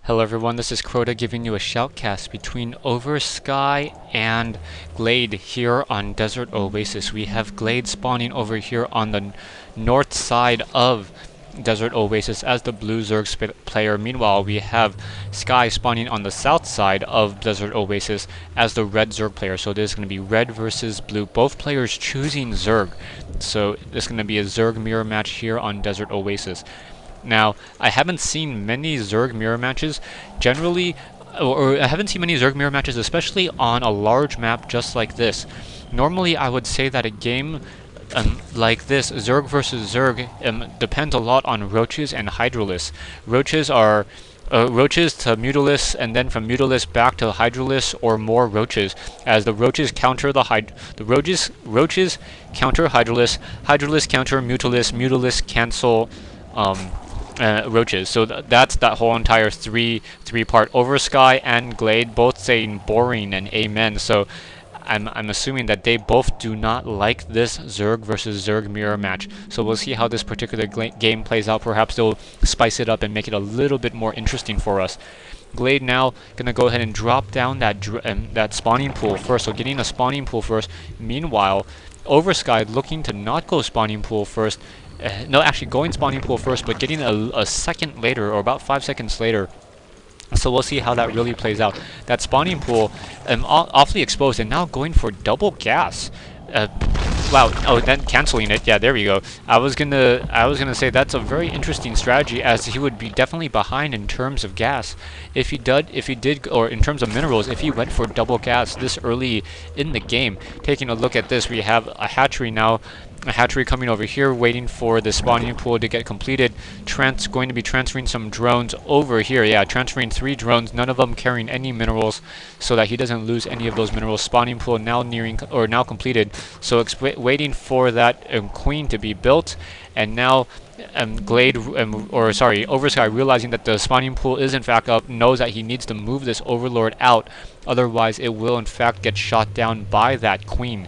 Hello everyone, this is Crota giving you a shoutcast between Oversky and Glade here on Desert Oasis. We have Glade spawning over here on the north side of Desert Oasis as the blue Zerg player. Meanwhile, we have Sky spawning on the south side of Desert Oasis as the red Zerg player. So this is going to be red versus blue. Both players choosing Zerg. So this is going to be a Zerg mirror match here on Desert Oasis. Now, I haven't seen many Zerg mirror matches, generally, or I haven't seen many Zerg mirror matches, especially on a large map just like this. Normally, I would say that a game like this, Zerg versus Zerg, depends a lot on roaches and hydralisks. Roaches are roaches to mutalisks, and then from mutalisks back to hydralisks or more roaches, as the roaches counter roaches counter hydralisks, hydralisks counter mutalisks, mutalisks cancel roaches. So that's that whole entire three-part. Oversky and Glade both saying boring and amen. So I'm assuming that they both do not like this Zerg versus Zerg mirror match. So we'll see how this particular game plays out. Perhaps they'll spice it up and make it a little bit more interesting for us. Glade now gonna go ahead and drop down that spawning pool first. So getting a spawning pool first. Meanwhile, Oversky looking to not go spawning pool first. No, actually going spawning pool first, but getting a second later, or about 5 seconds later. So we'll see how that really plays out. That spawning pool, awfully exposed, and now going for double gas. Wow! Oh, then canceling it. Yeah, there we go. I was gonna say that's a very interesting strategy, as he would be definitely behind in terms of gas if he did, or in terms of minerals, if he went for double gas this early in the game. Taking a look at this, we have a hatchery now. A hatchery coming over here, waiting for the spawning pool to get completed. Going to be transferring some drones over here. Yeah, transferring 3 drones, none of them carrying any minerals, so that he doesn't lose any of those minerals. Spawning pool now now completed. So waiting for that queen to be built, and now Glade, Oversky, realizing that the spawning pool is in fact up, knows that he needs to move this Overlord out, otherwise it will in fact get shot down by that queen.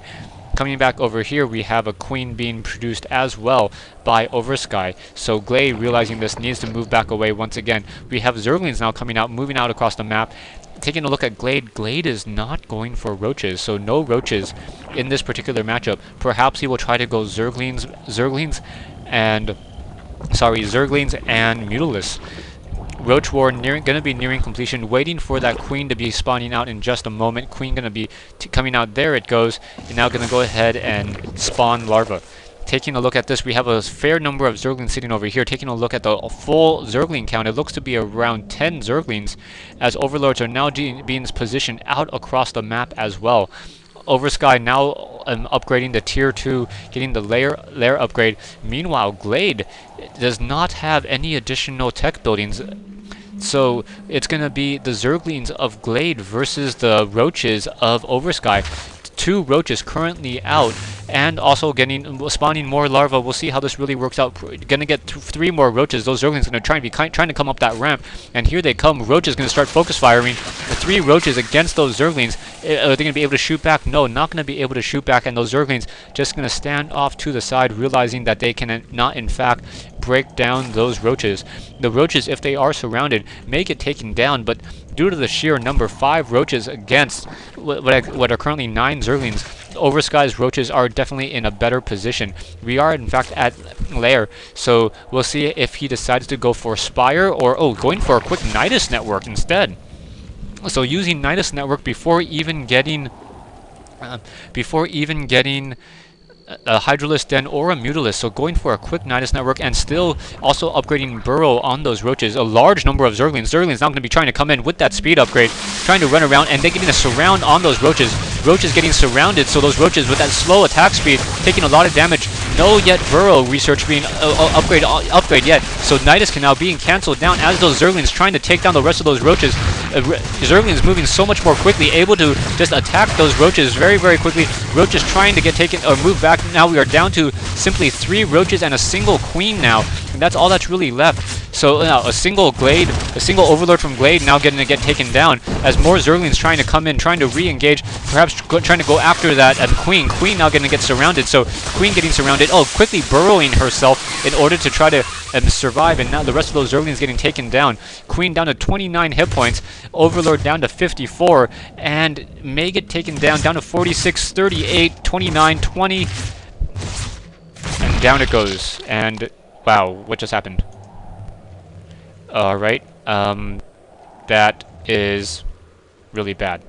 Coming back over here, we have a queen being produced as well by Oversky. So Glade, realizing this, needs to move back away once again. We have Zerglings now coming out, moving out across the map. Taking a look at Glade, Glade is not going for roaches, so no roaches in this particular matchup. Perhaps he will try to go Zerglings and Mutalisks. Roach War gonna be nearing completion, waiting for that queen to be spawning out in just a moment. Queen gonna be coming out. There it goes, and now gonna go ahead and spawn larva. Taking a look at this, we have a fair number of Zerglings sitting over here. Taking a look at the full Zergling count, it looks to be around 10 Zerglings, as Overlords are now being positioned out across the map as well. Oversky now upgrading the tier 2, getting the lair upgrade. Meanwhile, Glade does not have any additional tech buildings. So it's going to be the Zerglings of Glade versus the roaches of Oversky. 2 roaches currently out, and also spawning more larvae. We'll see how this really works out. Gonna get 3 more roaches. Those Zerglings gonna trying to come up that ramp, and here they come. Roaches gonna start focus firing. The 3 roaches against those Zerglings. Are they gonna be able to shoot back? No, not gonna be able to shoot back, and those Zerglings just gonna stand off to the side, realizing that they can not in fact break down those roaches. The roaches, if they are surrounded, may get taken down, but due to the sheer number, 5 roaches against what are currently 9 Zerglings, Oversky's roaches are definitely in a better position. We are in fact at lair, so we'll see if he decides to go for Spire, or going for a quick Nidus network instead. So using Nidus network before even getting a Hydralisk Den or a Mutalisk, so going for a quick Nidus network, and still also upgrading Burrow on those roaches. A large number of Zerglings. Zerglings now going to be trying to come in with that speed upgrade, trying to run around, and they're getting a surround on those roaches. Roaches getting surrounded, so those roaches with that slow attack speed taking a lot of damage. No yet Burrow research being upgrade yet, so Nidus can now being cancelled down as those Zerglings trying to take down the rest of those roaches. Zerglings moving so much more quickly, able to just attack those roaches very, very quickly. Roaches trying to get taken or move back. Now we are down to simply 3 roaches and a single queen now. And that's all that's really left. So now a single Overlord from Glade now getting to get taken down as more Zerglings trying to come in, trying to re-engage, perhaps trying to go after that Queen. Queen now going to get surrounded. So Queen getting surrounded. Oh, quickly burrowing herself in order to try to survive. And now the rest of those Zerglings getting taken down. Queen down to 29 hit points. Overlord down to 54. And may get taken down to 46, 38, 29, 20. And down it goes. And wow, what just happened? Alright, that is really bad.